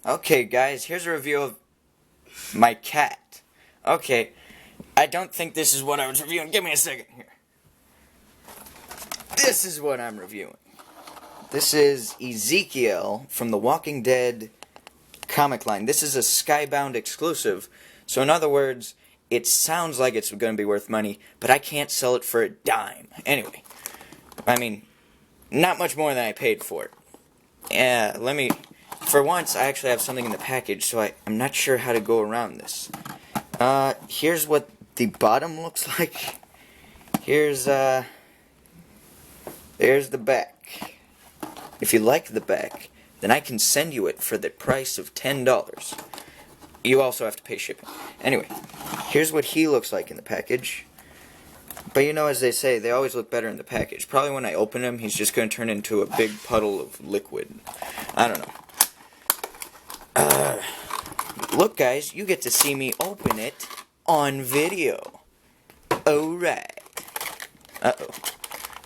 Okay, guys, here's a review of my cat. Okay, I don't think this is what I was reviewing. Give me a second here. This is what I'm reviewing. This is Ezekiel from the Walking Dead comic line. This is a Skybound exclusive. So in other words, it sounds like it's going to be worth money, but I can't sell it for a dime. Anyway, I mean, not much more than I paid for it. Yeah, for once, I actually have something in the package, so I'm not sure how to go around this. Here's what the bottom looks like. There's the back. If you like the back, then I can send you it for the price of $10. You also have to pay shipping. Anyway, here's what he looks like in the package. But you know, as they say, they always look better in the package. Probably when I open him, he's just going to turn into a big puddle of liquid. I don't know. Look, guys, you get to see me open it on video. Alright. Uh-oh.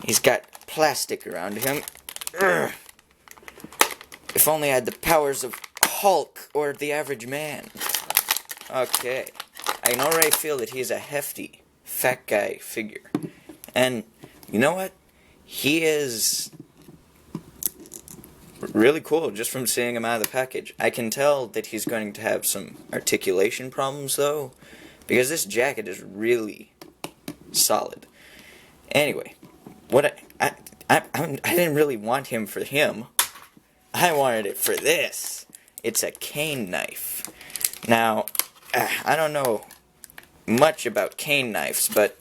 He's got plastic around him. Urgh. If only I had the powers of Hulk or the average man. Okay. I can already feel that he's a hefty, fat guy figure. And, you know what? He is really cool just from seeing him out of the package. I can tell that he's going to have some articulation problems, though, because this jacket is really solid. Anyway, I didn't really want him for him. I wanted it for this. It's a cane knife. Now, I don't know much about cane knives, but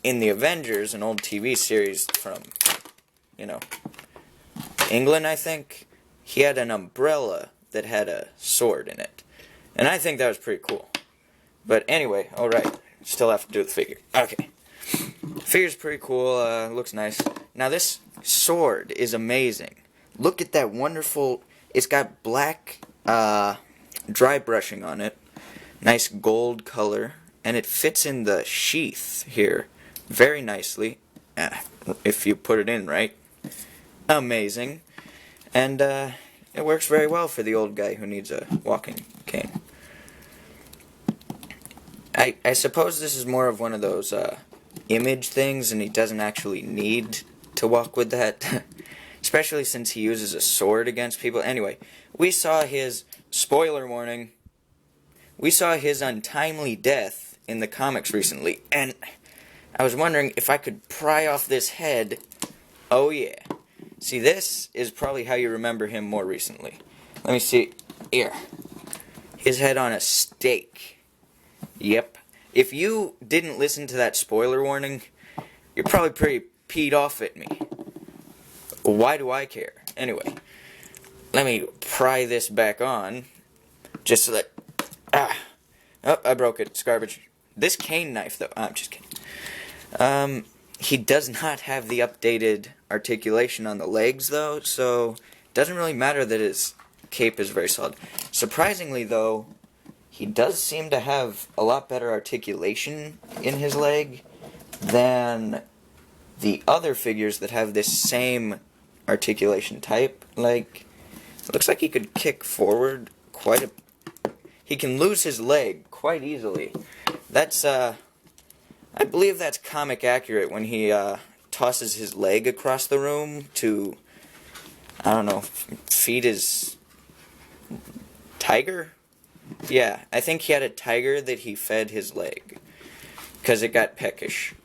in the Avengers, an old TV series from, England, I think, he had an umbrella that had a sword in it. And I think that was pretty cool. But anyway, alright, still have to do the figure. Okay. Figure's pretty cool, looks nice. Now this sword is amazing. Look at that wonderful, it's got black dry brushing on it. Nice gold color. And it fits in the sheath here very nicely. If you put it in right. Amazing. And it works very well for the old guy who needs a walking cane. I suppose this is more of one of those image things, and he doesn't actually need to walk with that. Especially since he uses a sword against people. Anyway, we saw his, spoiler warning, we saw his untimely death in the comics recently, and I was wondering if I could pry off this head. Oh yeah. See, this is probably how you remember him more recently. Let me see. Here. His head on a stake. Yep. If you didn't listen to that spoiler warning, you're probably pretty peed off at me. Why do I care? Anyway, let me pry this back on, just so that, oh, I broke it, it's garbage. This cane knife, though, I'm just kidding. He does not have the updated articulation on the legs, though, so it doesn't really matter that his cape is very solid. Surprisingly, though, he does seem to have a lot better articulation in his leg than the other figures that have this same articulation type. Like, it looks like he could kick forward he can lose his leg quite easily. That's, I believe that's comic accurate when he, tosses his leg across the room to, I don't know, feed his tiger? Yeah, I think he had a tiger that he fed his leg, because it got peckish.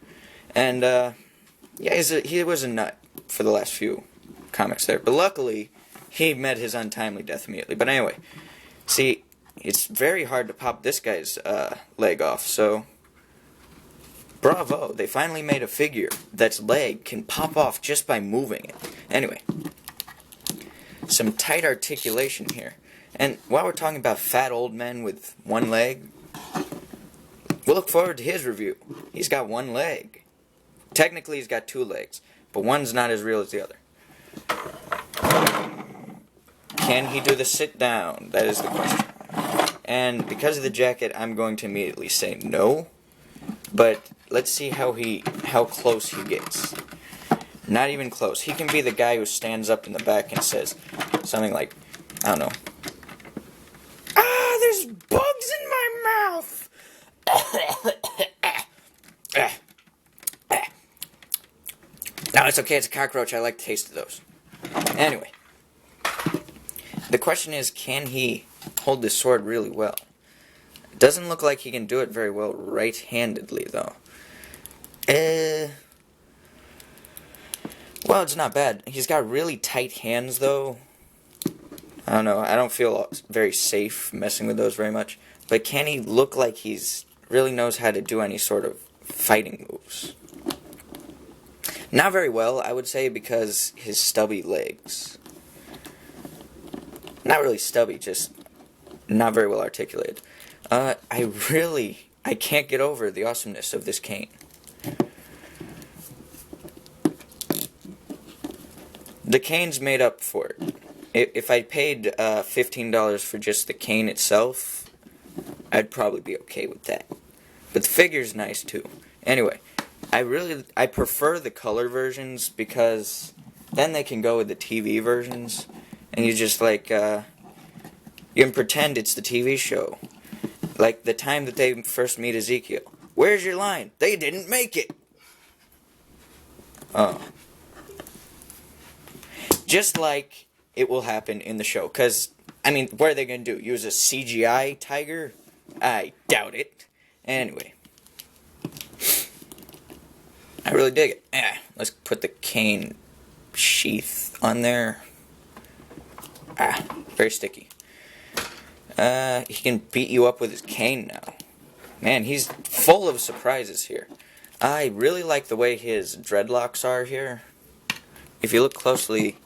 And, yeah, he was a nut for the last few comics there. But luckily, he met his untimely death immediately. But anyway, see, it's very hard to pop this guy's leg off, so bravo, they finally made a figure that's leg can pop off just by moving it. Anyway, some tight articulation here. And while we're talking about fat old men with one leg, we'll look forward to his review. He's got one leg. Technically, he's got two legs, but one's not as real as the other. Can he do the sit down? That is the question. And because of the jacket, I'm going to immediately say no. But let's see how close he gets. Not even close. He can be the guy who stands up in the back and says something like, I don't know, it's okay, it's a cockroach. I like the taste of those. Anyway. The question is, can he hold this sword really well? It doesn't look like he can do it very well right-handedly, though. Well, it's not bad. He's got really tight hands, though. I don't know. I don't feel very safe messing with those very much. But can he look like he's really knows how to do any sort of fighting moves? Not very well, I would say, because his stubby legs. Not really stubby, just not very well articulated. I can't get over the awesomeness of this cane. The cane's made up for it. If I paid $15 for just the cane itself, I'd probably be okay with that. But the figure's nice too. Anyway, I prefer the color versions because then they can go with the TV versions, and you just like you can pretend it's the TV show. Like the time that they first meet Ezekiel. Where's your line? They didn't make it. Oh. Just like it will happen in the show. Because, I mean, what are they going to do? Use a CGI tiger? I doubt it. Anyway. I really dig it. Let's put the cane sheath on there. Very sticky. He can beat you up with his cane now. Man, he's full of surprises here. I really like the way his dreadlocks are here. If you look closely,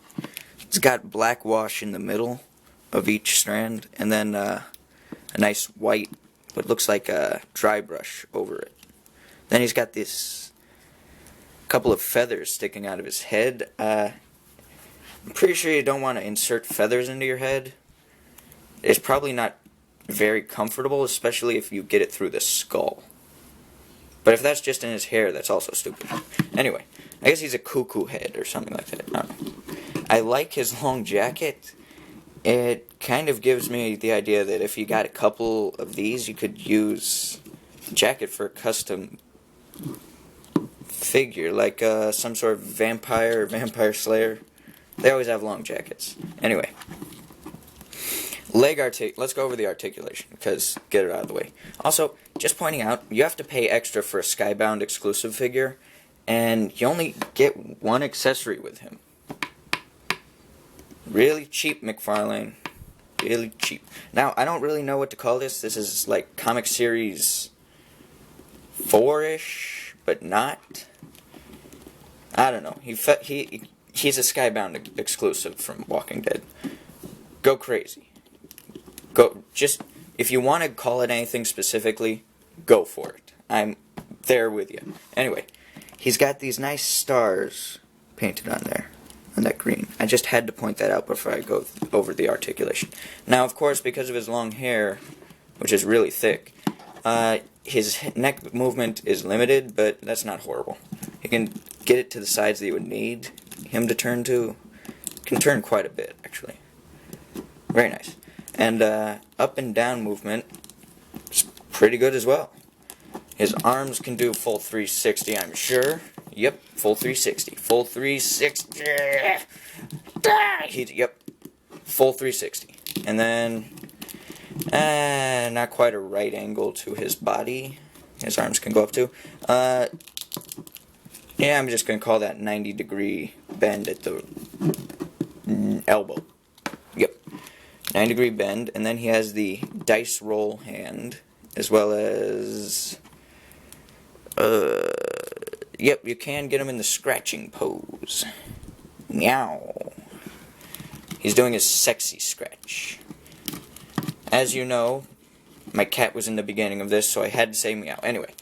it's got black wash in the middle of each strand, and then a nice white, what looks like a dry brush over it. Then he's got this couple of feathers sticking out of his head. I'm pretty sure you don't want to insert feathers into your head. It's probably not very comfortable, especially if you get it through the skull. But if that's just in his hair, that's also stupid. Anyway, I guess he's a cuckoo head or something like that. I don't know. I like his long jacket. It kind of gives me the idea that if you got a couple of these, you could use the jacket for a custom figure, like some sort of vampire or vampire slayer. They always have long jackets. Anyway. Let's go over the articulation, because get it out of the way. Also, just pointing out, you have to pay extra for a Skybound exclusive figure, and you only get one accessory with him. Really cheap, McFarlane. Really cheap. Now, I don't really know what to call this. This is like comic series 4-ish, but not. I don't know. He's a Skybound exclusive from Walking Dead. Go crazy. If you want to call it anything specifically, go for it. I'm there with you. Anyway, he's got these nice stars painted on there, on that green. I just had to point that out before I go over the articulation. Now, of course, because of his long hair, which is really thick, his neck movement is limited, but that's not horrible. He can get it to the sides that you would need him to turn to. Can turn quite a bit, actually. Very nice. And up and down movement is pretty good as well. His arms can do full 360, I'm sure. Yep, full 360. Full 360. Yep, full 360. And then, not quite a right angle to his body. His arms can go up to. Yeah, I'm just going to call that 90-degree bend at the elbow. Yep. 9-degree bend, and then he has the dice roll hand, as well as, yep, you can get him in the scratching pose. Meow. He's doing his sexy scratch. As you know, my cat was in the beginning of this, so I had to say meow. Anyway,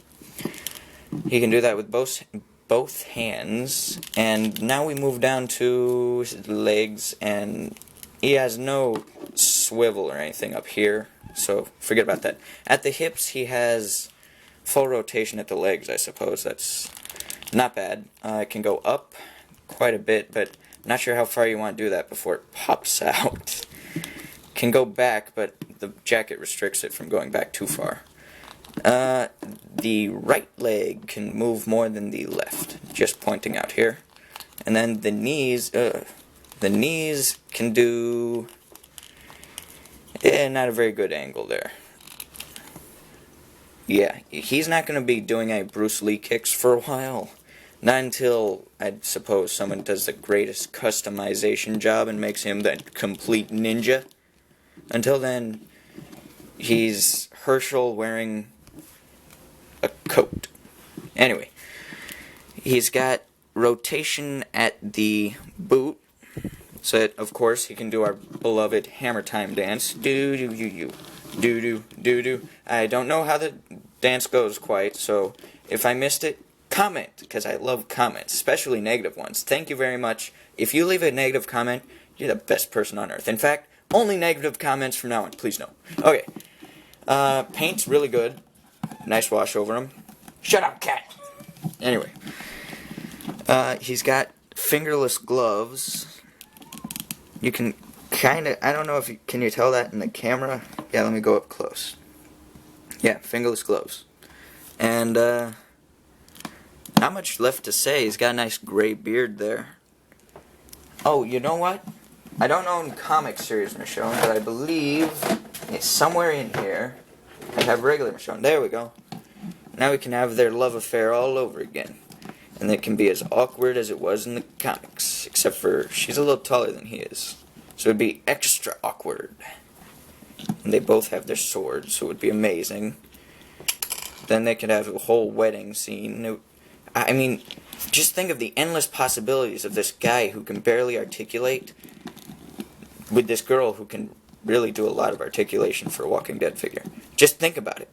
he can do that with both hands, and now we move down to his legs, and he has no swivel or anything up here, so forget about that. At the hips, he has full rotation at the legs, I suppose. That's not bad. It can go up quite a bit, but not sure how far you want to do that before it pops out. Can go back, but the jacket restricts it from going back too far. The right leg can move more than the left, just pointing out here. And then the knees can do, not a very good angle there. Yeah, he's not going to be doing any Bruce Lee kicks for a while. Not until, I suppose, someone does the greatest customization job and makes him the complete ninja. Until then, he's Herschel wearing a coat. Anyway, he's got rotation at the boot, so that, of course, he can do our beloved Hammer Time dance. Do-do-do-do. Do-do-do-do. I don't know how the dance goes quite, so if I missed it, comment, because I love comments, especially negative ones. Thank you very much. If you leave a negative comment, you're the best person on earth. In fact, only negative comments from now on, please no. Okay. Paint's really good. Nice wash over him. Shut up, cat! Anyway. He's got fingerless gloves. You can kinda, I don't know if you, can you tell that in the camera? Yeah, let me go up close. Yeah, fingerless gloves. And, not much left to say. He's got a nice gray beard there. Oh, you know what? I don't own comic series Michonne, but I believe it's somewhere in here. I have regular Michonne. There we go. Now we can have their love affair all over again. And it can be as awkward as it was in the comics. Except for she's a little taller than he is. So it would be extra awkward. And they both have their swords, so it would be amazing. Then they could have a whole wedding scene. I mean, just think of the endless possibilities of this guy who can barely articulate with this girl who can really do a lot of articulation for a Walking Dead figure. Just think about it.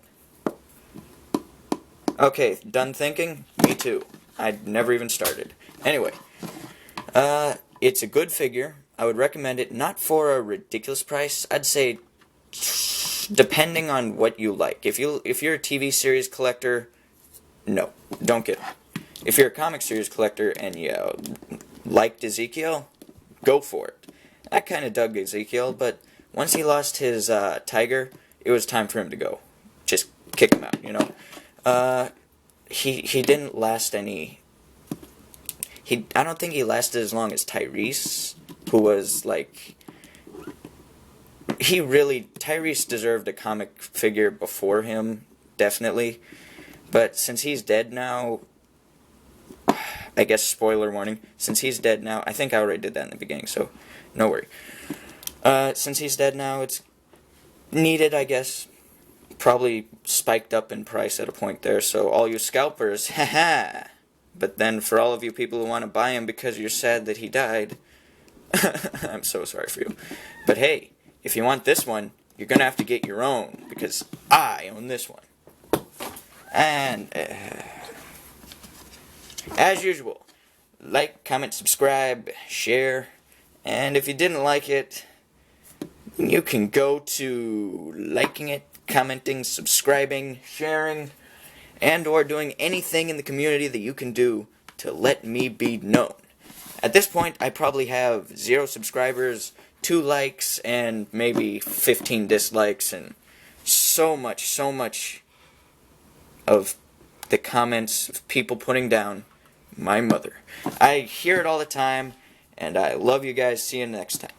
Okay, done thinking? Me too. I'd never even started. Anyway, it's a good figure. I would recommend it, not for a ridiculous price. I'd say, depending on what you like. If you're a TV series collector, no, don't get it. If you're a comic series collector and you liked Ezekiel, go for it. I kind of dug Ezekiel, but once he lost his tiger, it was time for him to go. Just kick him out, you know. He didn't last any. I don't think he lasted as long as Tyrese, who was like. Tyrese deserved a comic figure before him, definitely. But since he's dead now, I guess spoiler warning, since he's dead now, I think I already did that in the beginning, so no worry. Since he's dead now, it's needed, I guess. Probably spiked up in price at a point there, so all you scalpers, haha. But then for all of you people who want to buy him because you're sad that he died, I'm so sorry for you. But hey, if you want this one, you're going to have to get your own, because I own this one. And, as usual, like, comment, subscribe, share, and if you didn't like it, you can go to liking it, commenting, subscribing, sharing, and or doing anything in the community that you can do to let me be known. At this point, I probably have 0 subscribers, 2 likes, and maybe 15 dislikes, and so much of the comments of people putting down my mother. I hear it all the time, and I love you guys. See you next time.